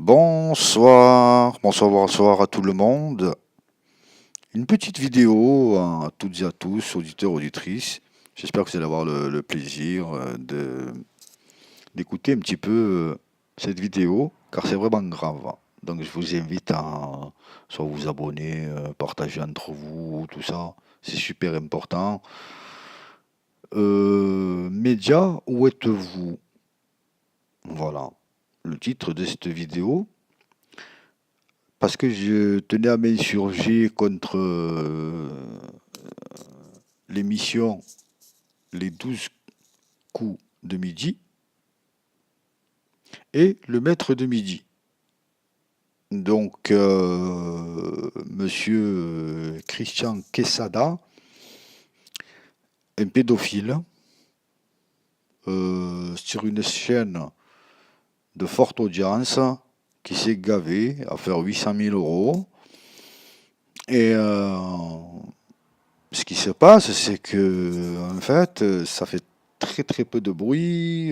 Bonsoir à tout le monde. Une petite vidéo à toutes et à tous, auditeurs, auditrices. J'espère que vous allez avoir le plaisir d'écouter un petit peu cette vidéo, car c'est vraiment grave. Donc je vous invite à soit vous abonner, partager entre vous, tout ça. C'est super important. Média, où êtes-vous? Voilà le titre de cette vidéo. Parce que je tenais à m'insurger contre l'émission Les 12 coups de midi et le maître de midi. Donc, monsieur Christian Quesada, un pédophile, sur une chaîne de forte audience, qui s'est gavé à faire 800 000 euros. Et ce qui se passe, c'est que, en fait, ça fait très très peu de bruit.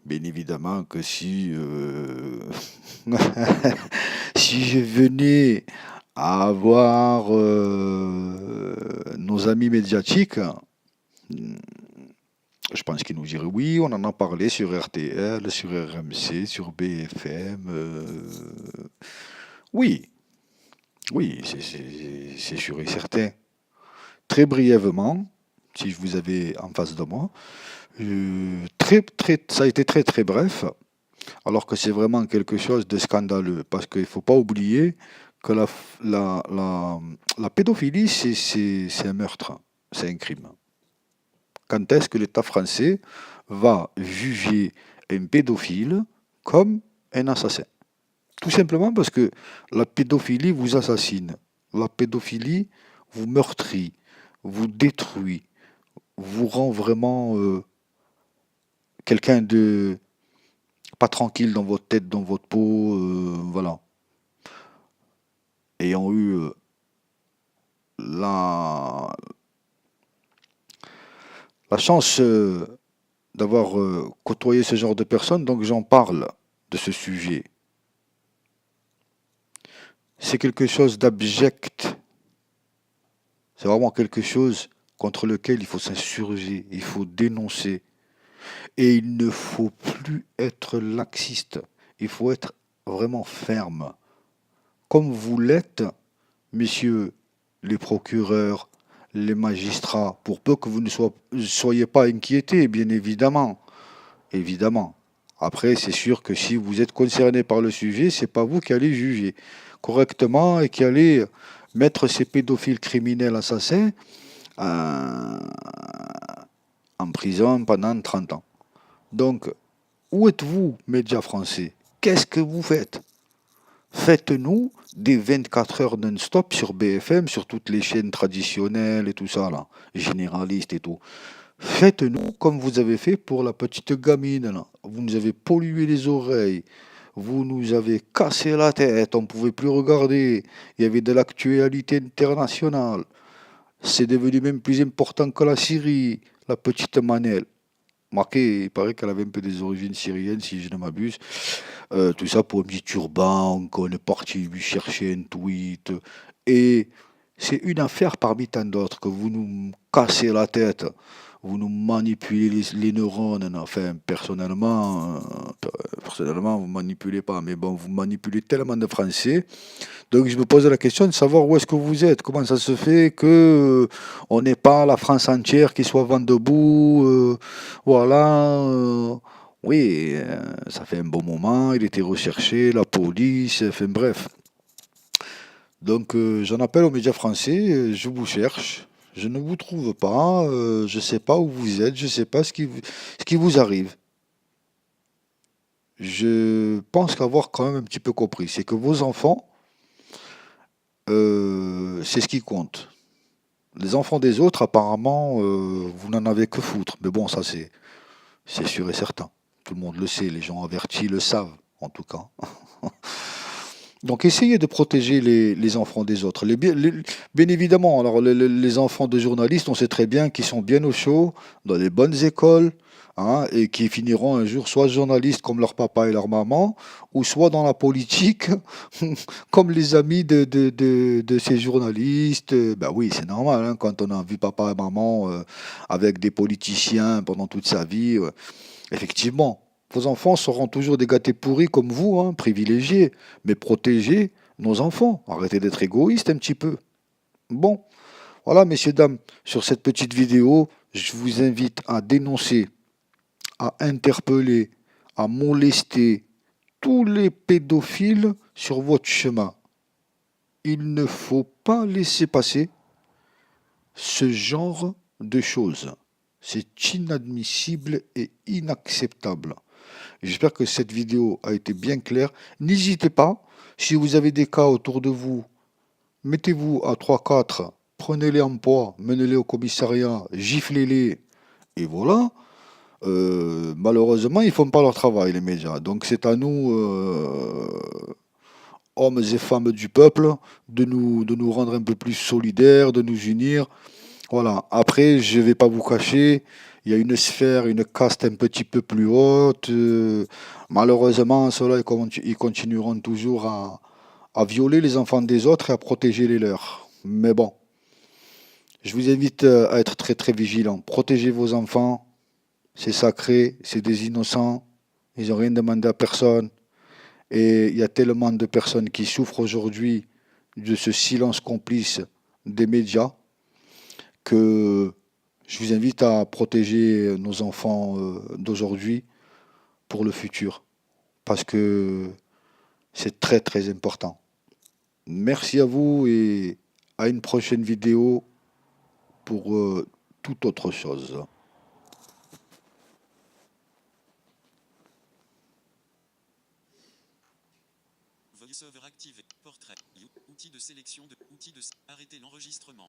Bien évidemment que si, si je venais à avoir nos amis médiatiques, je pense qu'ils nous diraient oui, on en a parlé sur RTL, sur RMC, sur BFM. Oui, oui, c'est sûr et certain. Très brièvement, si je vous avais en face de moi, ça a été très très bref, alors que c'est vraiment quelque chose de scandaleux, parce qu'il ne faut pas oublier que la pédophilie, c'est un meurtre, c'est un crime. Quand est-ce que l'État français va juger un pédophile comme un assassin? Tout simplement parce que la pédophilie vous assassine, la pédophilie vous meurtrit, vous détruit, vous rend vraiment quelqu'un de pas tranquille dans votre tête, dans votre peau, voilà. Ayant eu la, la chance d'avoir côtoyé ce genre de personnes, donc j'en parle de ce sujet. C'est quelque chose d'abject, c'est vraiment quelque chose contre lequel il faut s'insurger, il faut dénoncer. Et il ne faut plus être laxiste, il faut être vraiment ferme. Comme vous l'êtes, messieurs les procureurs, les magistrats, pour peu que vous ne soyez pas inquiétés, bien évidemment. Évidemment. Après, c'est sûr que si vous êtes concerné par le sujet, c'est pas vous qui allez juger correctement et qui allez mettre ces pédophiles criminels assassins euh, en prison pendant 30 ans. Donc, où êtes-vous, médias français? Qu'est-ce que vous faites? Faites-nous des 24 heures non-stop sur BFM, sur toutes les chaînes traditionnelles et tout ça, là, généralistes et tout. Faites-nous comme vous avez fait pour la petite gamine, là. Vous nous avez pollué les oreilles, vous nous avez cassé la tête, on ne pouvait plus regarder. Il y avait de l'actualité internationale. C'est devenu même plus important que la Syrie, la petite Manel. Marqué, il paraît qu'elle avait un peu des origines syriennes, si je ne m'abuse. Tout ça pour un petit turban, qu'on est parti lui chercher un tweet. Et c'est une affaire parmi tant d'autres que vous nous cassez la tête. Vous nous manipulez les neurones. Enfin, personnellement, vous manipulez pas. Mais bon, vous manipulez tellement de Français. Donc je me pose la question de savoir où est-ce que vous êtes. Comment ça se fait que on n'est pas la France entière qui soit vent debout. Voilà. Oui, ça fait un bon moment. Il était recherché, la police. Enfin bref. Donc j'en appelle aux médias français. Je vous cherche. Je ne vous trouve pas. Je ne sais pas où vous êtes. Je ne sais pas ce qui vous arrive. Je pense qu'avoir quand même un petit peu compris, c'est que vos enfants, c'est ce qui compte. Les enfants des autres, apparemment, vous n'en avez que foutre. Mais bon, ça c'est sûr et certain. Tout le monde le sait, les gens avertis le savent, en tout cas. Donc essayez de protéger les enfants des autres. Bien évidemment, alors les enfants de journalistes, on sait très bien qu'ils sont bien au chaud, dans les bonnes écoles, hein, et qui finiront un jour soit journalistes comme leur papa et leur maman, ou soit dans la politique comme les amis de ces journalistes. Ben oui, c'est normal, hein, quand on a vu papa et maman avec des politiciens pendant toute sa vie. Effectivement, vos enfants seront toujours des gâtés pourris comme vous, hein, privilégiés, mais protégez nos enfants. Arrêtez d'être égoïstes un petit peu. Bon, voilà, messieurs, dames, sur cette petite vidéo, je vous invite à dénoncer, à interpeller, à molester tous les pédophiles sur votre chemin. Il ne faut pas laisser passer ce genre de choses. C'est inadmissible et inacceptable. J'espère que cette vidéo a été bien claire. N'hésitez pas, si vous avez des cas autour de vous, mettez-vous à 3-4, prenez-les en poids, menez-les au commissariat, giflez-les, et voilà. Malheureusement, ils font pas leur travail, les médias. Donc c'est à nous, hommes et femmes du peuple, de nous rendre un peu plus solidaires, de nous unir. Voilà. Après, je vais pas vous cacher, il y a une sphère, une caste un petit peu plus haute. Malheureusement, ceux-là, ils continueront toujours à violer les enfants des autres et à protéger les leurs. Mais bon, je vous invite à être très très vigilant. Protégez vos enfants, c'est sacré, c'est des innocents, ils n'ont rien demandé à personne. Et il y a tellement de personnes qui souffrent aujourd'hui de ce silence complice des médias que je vous invite à protéger nos enfants d'aujourd'hui pour le futur, parce que c'est très très important. Merci à vous et à une prochaine vidéo pour toute autre chose. VoiceOver activé. Portrait. Outils de sélection de. Outils de. Arrêter l'enregistrement.